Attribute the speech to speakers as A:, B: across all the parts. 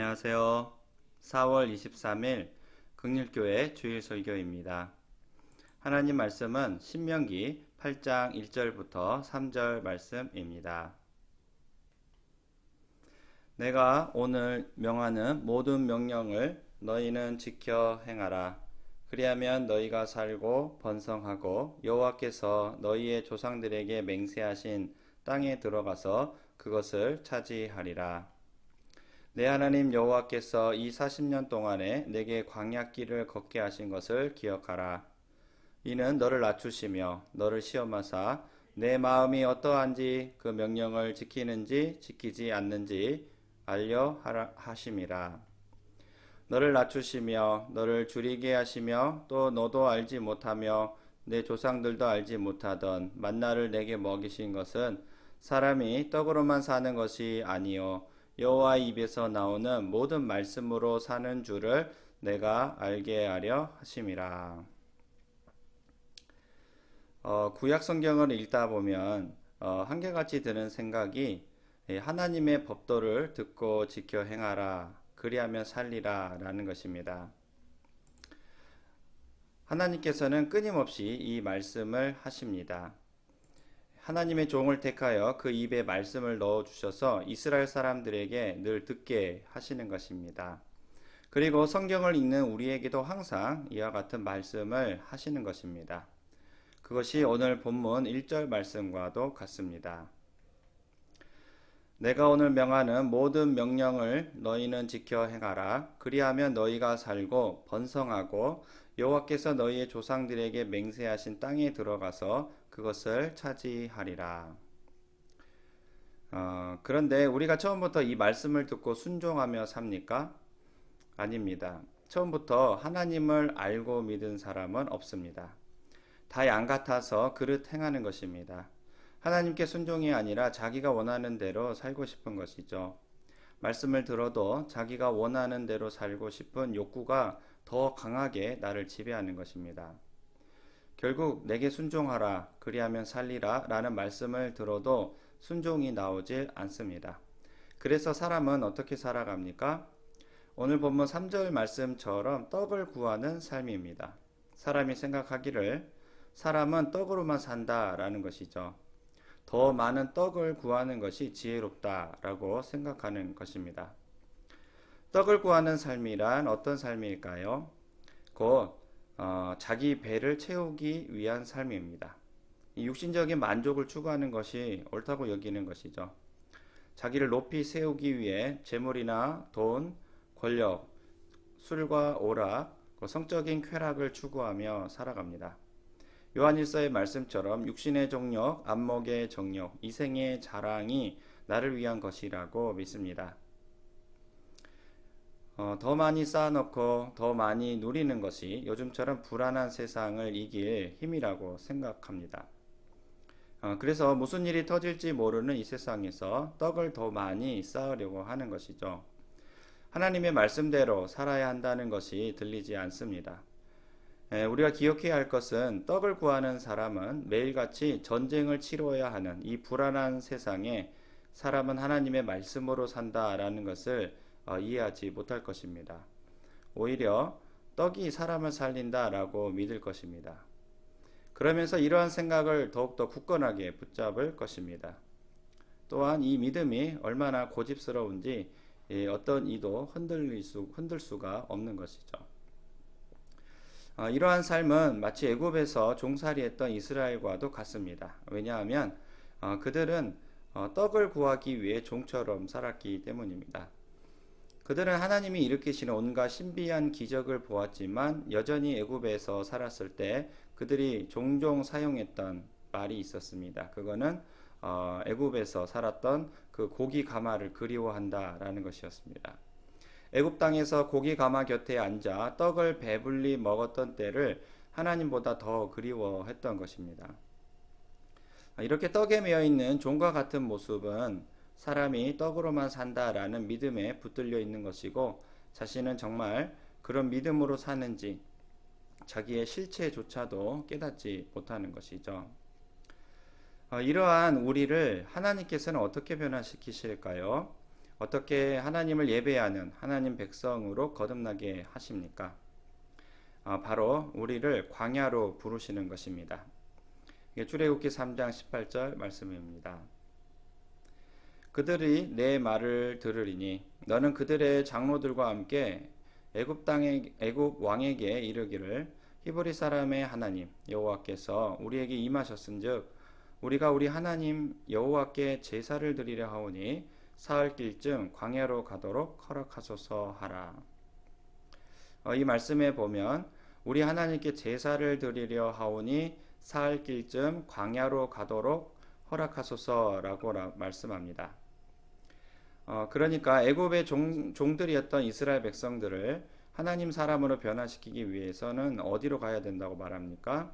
A: 안녕하세요. 4월 23일 극률교회 주일 설교입니다. 하나님 말씀은 신명기 8장 1절부터 3절 말씀입니다. 내가 오늘 명하는 모든 명령을 너희는 지켜 행하라. 그리하면 너희가 살고 번성하고 여호와께서 너희의 조상들에게 맹세하신 땅에 들어가서 그것을 차지하리라. 내 하나님 여호와께서 이 40년 동안에 내게 광야길을 걷게 하신 것을 기억하라. 이는 너를 낮추시며 너를 시험하사 내 마음이 어떠한지 그 명령을 지키는지 지키지 않는지 알려 하심이라. 너를 낮추시며 너를 줄이게 하시며 또 너도 알지 못하며 내 조상들도 알지 못하던 만나를 내게 먹이신 것은 사람이 떡으로만 사는 것이 아니요 여호와의 입에서 나오는 모든 말씀으로 사는 줄을 내가 알게 하려 하심이라. 구약 성경을 읽다 보면 한결같이 드는 생각이 하나님의 법도를 듣고 지켜 행하라 그리하면 살리라 라는 것입니다. 하나님께서는 끊임없이 이 말씀을 하십니다. 하나님의 종을 택하여 그 입에 말씀을 넣어주셔서 이스라엘 사람들에게 늘 듣게 하시는 것입니다. 그리고 성경을 읽는 우리에게도 항상 이와 같은 말씀을 하시는 것입니다. 그것이 오늘 본문 1절 말씀과도 같습니다. 내가 오늘 명하는 모든 명령을 너희는 지켜 행하라. 그리하면 너희가 살고 번성하고 여호와께서 너희의 조상들에게 맹세하신 땅에 들어가서 그것을 차지하리라. 그런데 우리가 처음부터 이 말씀을 듣고 순종하며 삽니까? 아닙니다. 처음부터 하나님을 알고 믿은 사람은 없습니다. 다 양 같아서 그릇 행하는 것입니다. 하나님께 순종이 아니라 자기가 원하는 대로 살고 싶은 것이죠. 말씀을 들어도 자기가 원하는 대로 살고 싶은 욕구가 더 강하게 나를 지배하는 것입니다. 결국 내게 순종하라 그리하면 살리라 라는 말씀을 들어도 순종이 나오질 않습니다. 그래서 사람은 어떻게 살아갑니까? 오늘 본문 3절 말씀처럼 떡을 구하는 삶입니다. 사람이 생각하기를 사람은 떡으로만 산다 라는 것이죠. 더 많은 떡을 구하는 것이 지혜롭다 라고 생각하는 것입니다. 떡을 구하는 삶이란 어떤 삶일까요? 곧 자기 배를 채우기 위한 삶입니다. 육신적인 만족을 추구하는 것이 옳다고 여기는 것이죠. 자기를 높이 세우기 위해 재물이나 돈, 권력, 술과 오락, 성적인 쾌락을 추구하며 살아갑니다. 요한일서의 말씀처럼 육신의 정욕, 안목의 정욕, 이생의 자랑이 나를 위한 것이라고 믿습니다. 더 많이 쌓아놓고 더 많이 누리는 것이 요즘처럼 불안한 세상을 이길 힘이라고 생각합니다. 그래서 무슨 일이 터질지 모르는 이 세상에서 떡을 더 많이 쌓으려고 하는 것이죠. 하나님의 말씀대로 살아야 한다는 것이 들리지 않습니다. 우리가 기억해야 할 것은 떡을 구하는 사람은 매일같이 전쟁을 치러야 하는 이 불안한 세상에 사람은 하나님의 말씀으로 산다라는 것을 이해하지 못할 것입니다. 오히려 떡이 사람을 살린다라고 믿을 것입니다. 그러면서 이러한 생각을 더욱더 굳건하게 붙잡을 것입니다. 또한 이 믿음이 얼마나 고집스러운지 어떤 이도 흔들 수가 없는 것이죠. 이러한 삶은 마치 애굽에서 종살이했던 이스라엘과도 같습니다. 왜냐하면 그들은 떡을 구하기 위해 종처럼 살았기 때문입니다. 그들은 하나님이 일으키시는 온갖 신비한 기적을 보았지만 여전히 애굽에서 살았을 때 그들이 종종 사용했던 말이 있었습니다. 그거는 애굽에서 살았던 그 고기 가마를 그리워한다라는 것이었습니다. 애굽 땅에서 고기 가마 곁에 앉아 떡을 배불리 먹었던 때를 하나님보다 더 그리워했던 것입니다. 이렇게 떡에 매여 있는 종과 같은 모습은 사람이 떡으로만 산다라는 믿음에 붙들려 있는 것이고 자신은 정말 그런 믿음으로 사는지 자기의 실체조차도 깨닫지 못하는 것이죠. 이러한 우리를 하나님께서는 어떻게 변화시키실까요? 어떻게 하나님을 예배하는 하나님 백성으로 거듭나게 하십니까? 바로 우리를 광야로 부르시는 것입니다. 이게 출애굽기 3장 18절 말씀입니다. 그들이 내 말을 들으리니 너는 그들의 장로들과 함께 애굽 왕에게 이르기를 히브리 사람의 하나님 여호와께서 우리에게 임하셨은즉 우리가 우리 하나님 여호와께 제사를 드리려 하오니 사흘 길쯤 광야로 가도록 허락하소서 하라. 이 말씀에 보면 우리 하나님께 제사를 드리려 하오니 사흘 길쯤 광야로 가도록 허락하소서라고 말씀합니다. 그러니까 애굽의 종들이었던 이스라엘 백성들을 하나님 사람으로 변화시키기 위해서는 어디로 가야 된다고 말합니까?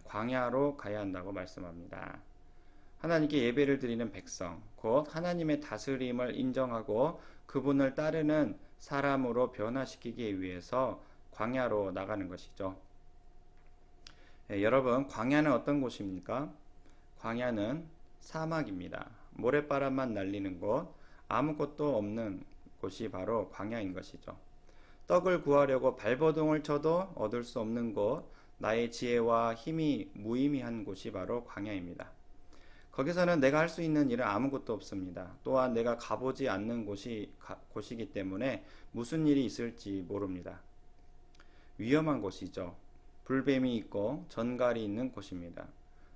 A: 광야로 가야 한다고 말씀합니다. 하나님께 예배를 드리는 백성, 곧 하나님의 다스림을 인정하고 그분을 따르는 사람으로 변화시키기 위해서 광야로 나가는 것이죠. 여러분, 광야는 어떤 곳입니까? 광야는 사막입니다. 모래바람만 날리는 곳, 아무것도 없는 곳이 바로 광야인 것이죠. 떡을 구하려고 발버둥을 쳐도 얻을 수 없는 곳, 나의 지혜와 힘이 무의미한 곳이 바로 광야입니다. 거기서는 내가 할 수 있는 일은 아무것도 없습니다. 또한 내가 가보지 않는 곳이기 때문에 무슨 일이 있을지 모릅니다. 위험한 곳이죠. 불뱀이 있고 전갈이 있는 곳입니다.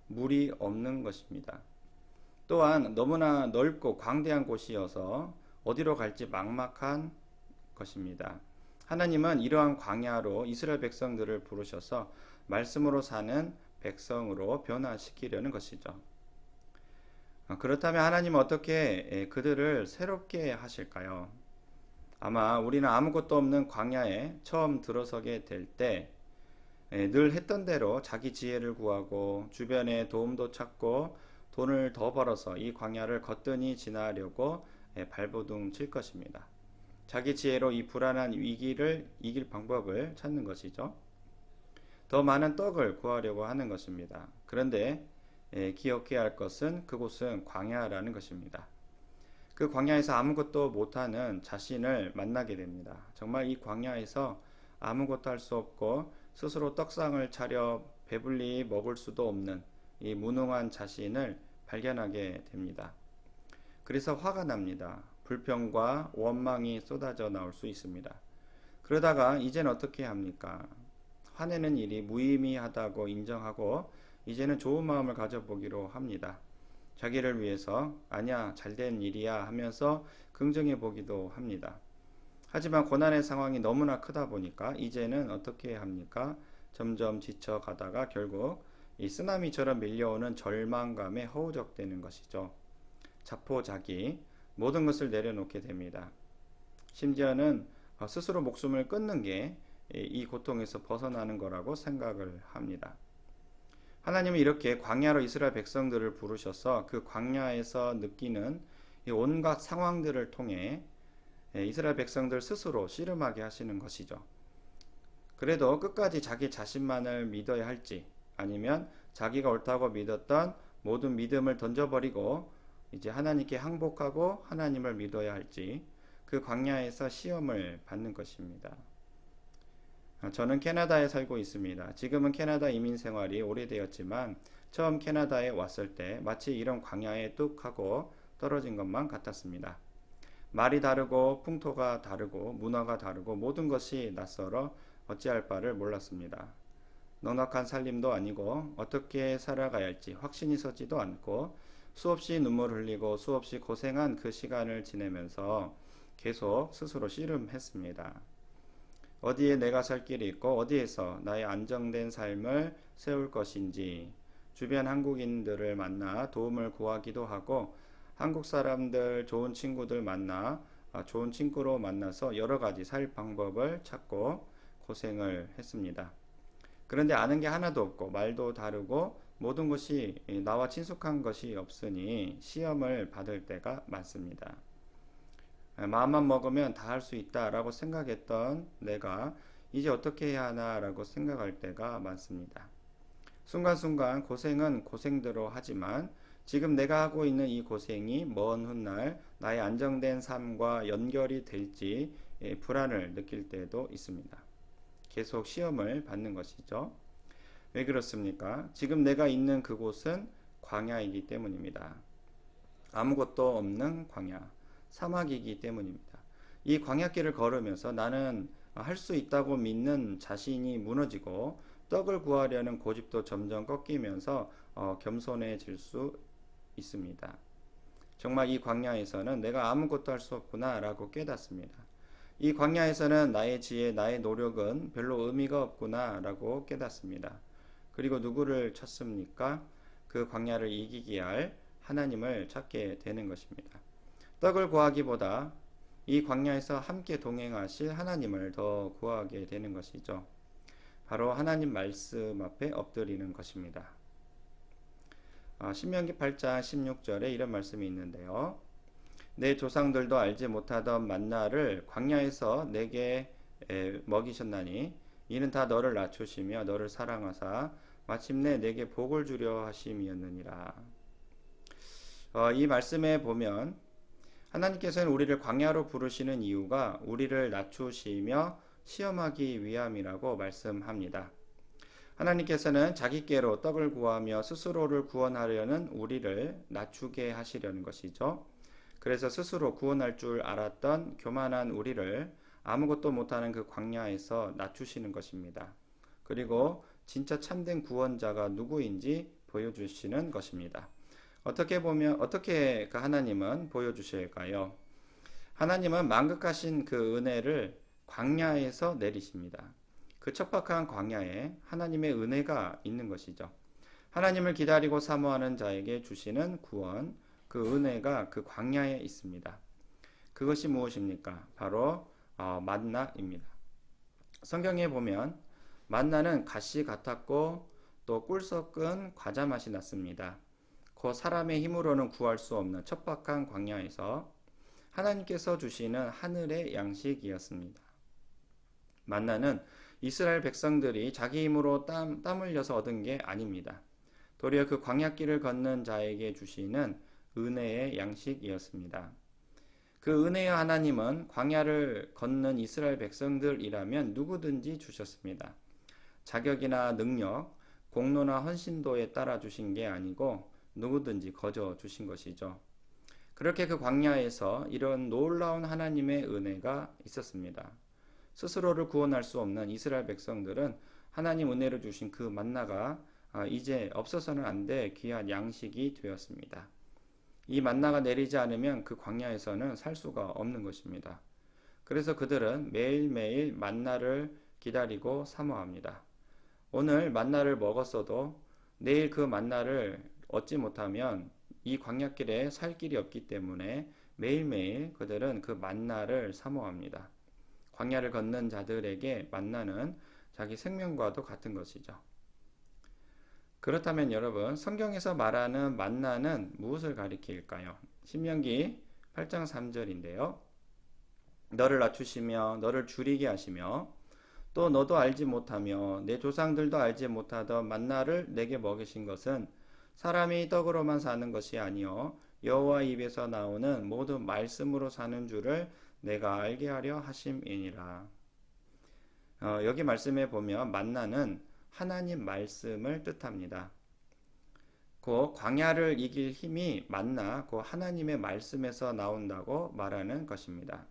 A: 물이 없는 것입니다. 또한 너무나 넓고 광대한 곳이어서 어디로 갈지 막막한 것입니다. 하나님은 이러한 광야로 이스라엘 백성들을 부르셔서 말씀으로 사는 백성으로 변화시키려는 것이죠. 그렇다면 하나님은 어떻게 그들을 새롭게 하실까요? 아마 우리는 아무것도 없는 광야에 처음 들어서게 될 때 늘 했던 대로 자기 지혜를 구하고 주변에 도움도 찾고 돈을 더 벌어서 이 광야를 거뜬히 지나려고 발버둥 칠 것입니다. 자기 지혜로 이 불안한 위기를 이길 방법을 찾는 것이죠. 더 많은 떡을 구하려고 하는 것입니다. 그런데 기억해야 할 것은 그곳은 광야라는 것입니다. 그 광야에서 아무것도 못하는 자신을 만나게 됩니다. 정말 이 광야에서 아무것도 할 수 없고 스스로 떡상을 차려 배불리 먹을 수도 없는 이 무능한 자신을 발견하게 됩니다. 그래서 화가 납니다. 불평과 원망이 쏟아져 나올 수 있습니다. 그러다가 이젠 어떻게 합니까? 화내는 일이 무의미하다고 인정하고 이제는 좋은 마음을 가져보기로 합니다. 자기를 위해서 아니야 잘된 일이야 하면서 긍정해 보기도 합니다. 하지만 고난의 상황이 너무나 크다 보니까 이제는 어떻게 합니까? 점점 지쳐가다가 결국 이 쓰나미처럼 밀려오는 절망감에 허우적대는 것이죠. 자포자기 모든 것을 내려놓게 됩니다. 심지어는 스스로 목숨을 끊는 게 이 고통에서 벗어나는 거라고 생각을 합니다. 하나님은 이렇게 광야로 이스라엘 백성들을 부르셔서 그 광야에서 느끼는 이 온갖 상황들을 통해 이스라엘 백성들 스스로 씨름하게 하시는 것이죠. 그래도 끝까지 자기 자신만을 믿어야 할지 아니면 자기가 옳다고 믿었던 모든 믿음을 던져버리고 이제 하나님께 항복하고 하나님을 믿어야 할지 그 광야에서 시험을 받는 것입니다. 저는 캐나다에 살고 있습니다. 지금은 캐나다 이민 생활이 오래되었지만 처음 캐나다에 왔을 때 마치 이런 광야에 뚝 하고 떨어진 것만 같았습니다. 말이 다르고 풍토가 다르고 문화가 다르고 모든 것이 낯설어 어찌할 바를 몰랐습니다. 넉넉한 살림도 아니고 어떻게 살아가야 할지 확신이 서지도 않고 수없이 눈물 흘리고 수없이 고생한 그 시간을 지내면서 계속 스스로 씨름했습니다. 어디에 내가 살 길이 있고 어디에서 나의 안정된 삶을 세울 것인지 주변 한국인들을 만나 도움을 구하기도 하고 한국 사람들 좋은 친구들 만나 좋은 친구로 만나서 여러 가지 살 방법을 찾고 고생을 했습니다. 그런데 아는 게 하나도 없고 말도 다르고 모든 것이 나와 친숙한 것이 없으니 시험을 받을 때가 많습니다. 마음만 먹으면 다 할 수 있다라고 생각했던 내가 이제 어떻게 해야 하나라고 생각할 때가 많습니다. 순간순간 고생은 고생대로 하지만 지금 내가 하고 있는 이 고생이 먼 훗날 나의 안정된 삶과 연결이 될지 불안을 느낄 때도 있습니다. 계속 시험을 받는 것이죠. 왜 그렇습니까? 지금 내가 있는 그곳은 광야이기 때문입니다. 아무것도 없는 광야, 사막이기 때문입니다. 이 광야길을 걸으면서 나는 할 수 있다고 믿는 자신이 무너지고 떡을 구하려는 고집도 점점 꺾이면서 겸손해질 수 있습니다. 정말 이 광야에서는 내가 아무것도 할 수 없구나 라고 깨닫습니다. 이 광야에서는 나의 지혜, 나의 노력은 별로 의미가 없구나 라고 깨닫습니다. 그리고 누구를 찾습니까? 그 광야를 이기게 할 하나님을 찾게 되는 것입니다. 떡을 구하기보다 이 광야에서 함께 동행하실 하나님을 더 구하게 되는 것이죠. 바로 하나님 말씀 앞에 엎드리는 것입니다. 신명기 8장 16절에 이런 말씀이 있는데요. 내 조상들도 알지 못하던 만나를 광야에서 내게 먹이셨나니 이는 다 너를 낮추시며 너를 사랑하사 마침내 내게 복을 주려 하심이었느니라. 이 말씀에 보면 하나님께서는 우리를 광야로 부르시는 이유가 우리를 낮추시며 시험하기 위함이라고 말씀합니다. 하나님께서는 자기께로 떡을 구하며 스스로를 구원하려는 우리를 낮추게 하시려는 것이죠. 그래서 스스로 구원할 줄 알았던 교만한 우리를 아무것도 못하는 그 광야에서 낮추시는 것입니다. 그리고 진짜 참된 구원자가 누구인지 보여주시는 것입니다. 어떻게 보면 어떻게 그 하나님은 보여주실까요? 하나님은 만극하신 그 은혜를 광야에서 내리십니다. 그 척박한 광야에 하나님의 은혜가 있는 것이죠. 하나님을 기다리고 사모하는 자에게 주시는 구원, 그 은혜가 그 광야에 있습니다. 그것이 무엇입니까? 바로 만나입니다. 성경에 보면 만나는 가시 같았고 또 꿀 섞은 과자 맛이 났습니다. 그 사람의 힘으로는 구할 수 없는 척박한 광야에서 하나님께서 주시는 하늘의 양식이었습니다. 만나는 이스라엘 백성들이 자기 힘으로 땀 흘려서 얻은 게 아닙니다. 도리어 그 광야길을 걷는 자에게 주시는 은혜의 양식이었습니다. 그 은혜의 하나님은 광야를 걷는 이스라엘 백성들이라면 누구든지 주셨습니다. 자격이나 능력, 공로나 헌신도에 따라 주신 게 아니고 누구든지 거저 주신 것이죠. 그렇게 그 광야에서 이런 놀라운 하나님의 은혜가 있었습니다. 스스로를 구원할 수 없는 이스라엘 백성들은 하나님 은혜로 주신 그 만나가 이제 없어서는 안 될 귀한 양식이 되었습니다. 이 만나가 내리지 않으면 그 광야에서는 살 수가 없는 것입니다. 그래서 그들은 매일매일 만나를 기다리고 사모합니다. 오늘 만나를 먹었어도 내일 그 만나를 얻지 못하면 이 광야길에 살 길이 없기 때문에 매일매일 그들은 그 만나를 사모합니다. 광야를 걷는 자들에게 만나는 자기 생명과도 같은 것이죠. 그렇다면 여러분, 성경에서 말하는 만나는 무엇을 가리킬까요? 신명기 8장 3절인데요. 너를 낮추시며 너를 줄이게 하시며 또 너도 알지 못하며 내 조상들도 알지 못하던 만나를 내게 먹이신 것은 사람이 떡으로만 사는 것이 아니요 여호와 입에서 나오는 모든 말씀으로 사는 줄을 내가 알게 하려 하심이니라. 여기 말씀에 보면 만나는 하나님 말씀을 뜻합니다. 그 광야를 이길 힘이 만나 그 하나님의 말씀에서 나온다고 말하는 것입니다.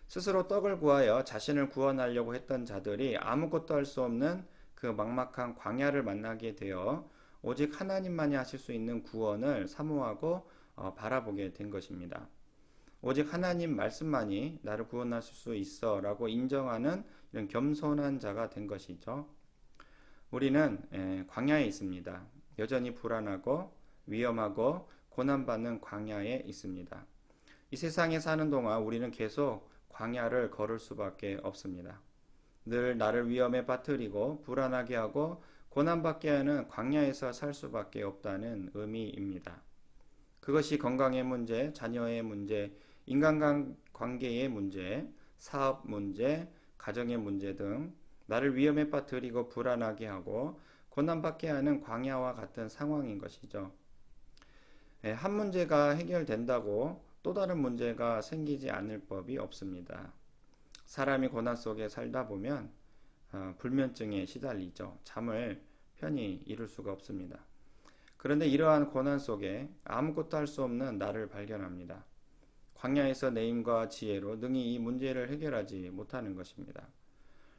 A: 스스로 떡을 구하여 자신을 구원하려고 했던 자들이 아무것도 할 수 없는 그 막막한 광야를 만나게 되어 오직 하나님만이 하실 수 있는 구원을 사모하고 바라보게 된 것입니다. 오직 하나님 말씀만이 나를 구원하실 수 있어 라고 인정하는 이런 겸손한 자가 된 것이죠. 우리는 광야에 있습니다. 여전히 불안하고 위험하고 고난받는 광야에 있습니다. 이 세상에 사는 동안 우리는 계속 광야를 걸을 수밖에 없습니다. 늘 나를 위험에 빠뜨리고 불안하게 하고 고난받게 하는 광야에서 살 수밖에 없다는 의미입니다. 그것이 건강의 문제, 자녀의 문제, 인간관계의 문제, 사업 문제, 가정의 문제 등 나를 위험에 빠뜨리고 불안하게 하고 고난받게 하는 광야와 같은 상황인 것이죠. 한 문제가 해결된다고 또 다른 문제가 생기지 않을 법이 없습니다. 사람이 고난 속에 살다 보면 불면증에 시달리죠. 잠을 편히 이룰 수가 없습니다. 그런데 이러한 고난 속에 아무것도 할 수 없는 나를 발견합니다. 광야에서 내 힘과 지혜로 능히 이 문제를 해결하지 못하는 것입니다.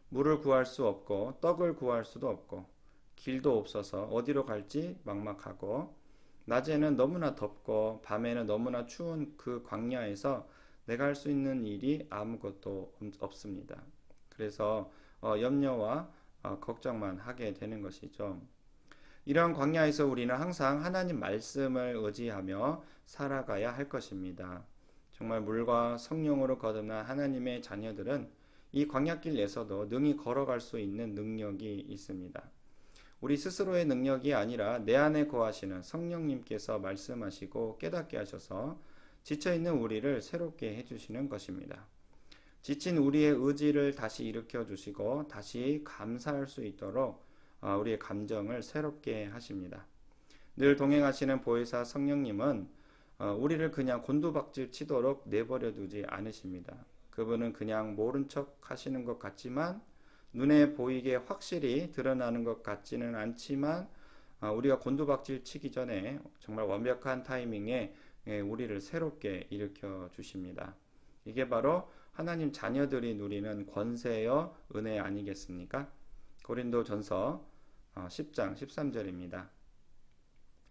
A: 물을 구할 수 없고 떡을 구할 수도 없고 길도 없어서 어디로 갈지 막막하고 낮에는 너무나 덥고 밤에는 너무나 추운 그 광야에서 내가 할 수 있는 일이 아무것도 없습니다. 그래서 염려와 걱정만 하게 되는 것이죠. 이러한 광야에서 우리는 항상 하나님 말씀을 의지하며 살아가야 할 것입니다. 정말 물과 성령으로 거듭난 하나님의 자녀들은 이 광야길에서도 능히 걸어갈 수 있는 능력이 있습니다. 우리 스스로의 능력이 아니라 내 안에 거하시는 성령님께서 말씀하시고 깨닫게 하셔서 지쳐있는 우리를 새롭게 해주시는 것입니다. 지친 우리의 의지를 다시 일으켜 주시고 다시 감사할 수 있도록 우리의 감정을 새롭게 하십니다. 늘 동행하시는 보혜사 성령님은 우리를 그냥 곤두박질 치도록 내버려 두지 않으십니다. 그분은 그냥 모른 척 하시는 것 같지만 눈에 보이게 확실히 드러나는 것 같지는 않지만 우리가 곤두박질 치기 전에 정말 완벽한 타이밍에 우리를 새롭게 일으켜 주십니다. 이게 바로 하나님 자녀들이 누리는 권세여 은혜 아니겠습니까? 고린도전서 10장 13절입니다.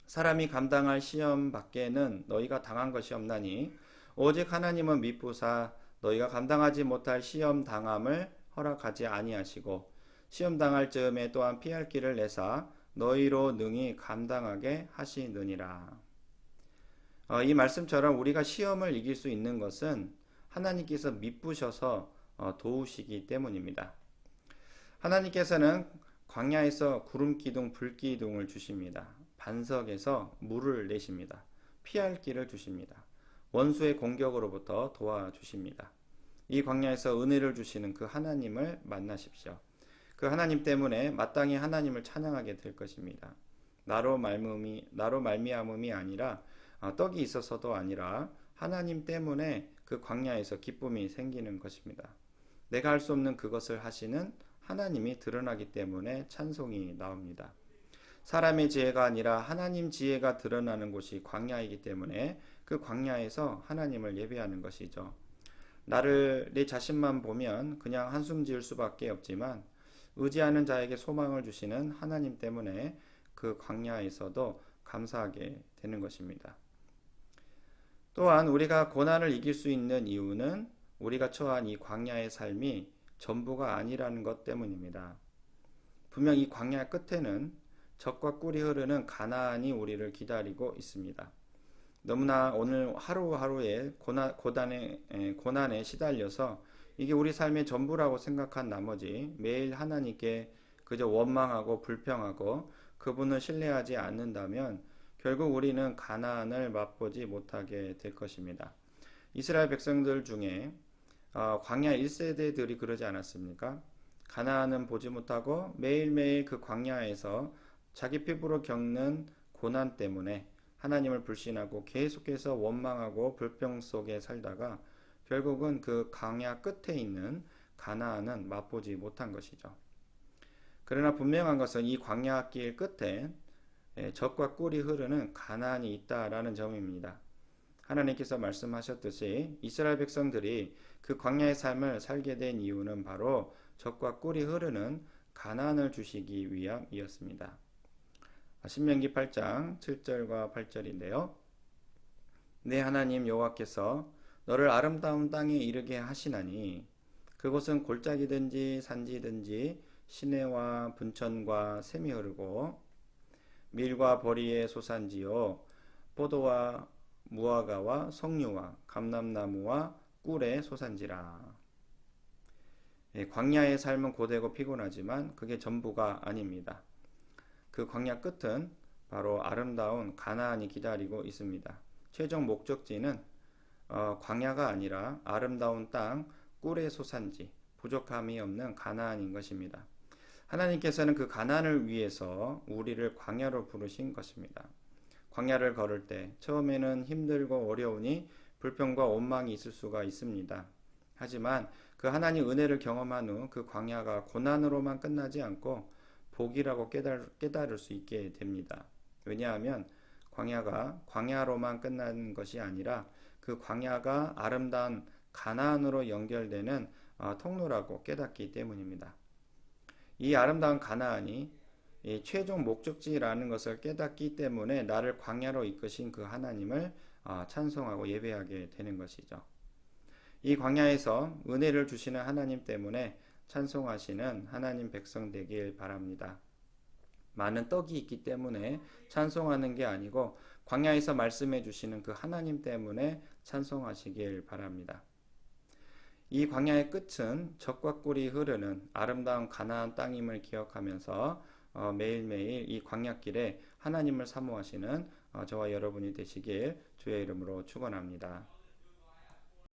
A: 사람이 감당할 시험 밖에는 너희가 당한 것이 없나니 오직 하나님은 미쁘사 너희가 감당하지 못할 시험 당함을 허락하지 아니하시고 시험 당할 즈음에 또한 피할 길을 내사 너희로 능히 감당하게 하시느니라. 이 말씀처럼 우리가 시험을 이길 수 있는 것은 하나님께서 미쁘셔서 도우시기 때문입니다. 하나님께서는 광야에서 구름 기둥, 불 기둥을 주십니다. 반석에서 물을 내십니다. 피할 길을 주십니다. 원수의 공격으로부터 도와주십니다. 이 광야에서 은혜를 주시는 그 하나님을 만나십시오. 그 하나님 때문에 마땅히 하나님을 찬양하게 될 것입니다. 나로 말미암음이 아니라 떡이 있어서도 아니라 하나님 때문에 그 광야에서 기쁨이 생기는 것입니다. 내가 할 수 없는 그것을 하시는 하나님이 드러나기 때문에 찬송이 나옵니다. 사람의 지혜가 아니라 하나님 지혜가 드러나는 곳이 광야이기 때문에 그 광야에서 하나님을 예배하는 것이죠. 내 자신만 보면 그냥 한숨 지을 수밖에 없지만 의지하는 자에게 소망을 주시는 하나님 때문에 그 광야에서도 감사하게 되는 것입니다. 또한 우리가 고난을 이길 수 있는 이유는 우리가 처한 이 광야의 삶이 전부가 아니라는 것 때문입니다. 분명 이 광야 끝에는 젖과 꿀이 흐르는 가나안이 우리를 기다리고 있습니다. 너무나 오늘 하루하루의 고난에 시달려서 이게 우리 삶의 전부라고 생각한 나머지 매일 하나님께 그저 원망하고 불평하고 그분을 신뢰하지 않는다면 결국 우리는 가나안을 맛보지 못하게 될 것입니다. 이스라엘 백성들 중에 광야 1세대들이 그러지 않았습니까? 가나안은 보지 못하고 매일매일 그 광야에서 자기 피부로 겪는 고난 때문에 하나님을 불신하고 계속해서 원망하고 불평 속에 살다가 결국은 그 광야 끝에 있는 가나안은 맛보지 못한 것이죠. 그러나 분명한 것은 이 광야길 끝에 젖과 꿀이 흐르는 가나안이 있다라는 점입니다. 하나님께서 말씀하셨듯이 이스라엘 백성들이 그 광야의 삶을 살게 된 이유는 바로 젖과 꿀이 흐르는 가나안을 주시기 위함이었습니다. 신명기 8장 7절과 8절인데요. 내 하나님 여호와께서 너를 아름다운 땅에 이르게 하시나니 그곳은 골짜기든지 산지든지 시내와 분천과 샘이 흐르고 밀과 보리의 소산지요 포도와 무화과와 석류와 감람나무와 꿀의 소산지라. 광야의 삶은 고되고 피곤하지만 그게 전부가 아닙니다. 그 광야 끝은 바로 아름다운 가나안이 기다리고 있습니다. 최종 목적지는 광야가 아니라 아름다운 땅, 꿀의 소산지, 부족함이 없는 가나안인 것입니다. 하나님께서는 그 가나안을 위해서 우리를 광야로 부르신 것입니다. 광야를 걸을 때 처음에는 힘들고 어려우니 불평과 원망이 있을 수가 있습니다. 하지만 그 하나님 은혜를 경험한 후 그 광야가 고난으로만 끝나지 않고 복이라고 깨달을 수 있게 됩니다. 왜냐하면 광야가 광야로만 끝나는 것이 아니라 그 광야가 아름다운 가나안으로 연결되는 통로라고 깨닫기 때문입니다. 이 아름다운 가나안이 이 최종 목적지라는 것을 깨닫기 때문에 나를 광야로 이끄신 그 하나님을 찬송하고 예배하게 되는 것이죠. 이 광야에서 은혜를 주시는 하나님 때문에 찬송하시는 하나님 백성 되길 바랍니다. 많은 떡이 있기 때문에 찬송하는 게 아니고 광야에서 말씀해 주시는 그 하나님 때문에 찬송하시길 바랍니다. 이 광야의 끝은 젖과 꿀이 흐르는 아름다운 가나안 땅임을 기억하면서 매일매일 이 광야길에 하나님을 사모하시는 저와 여러분이 되시길 주의 이름으로 축원합니다.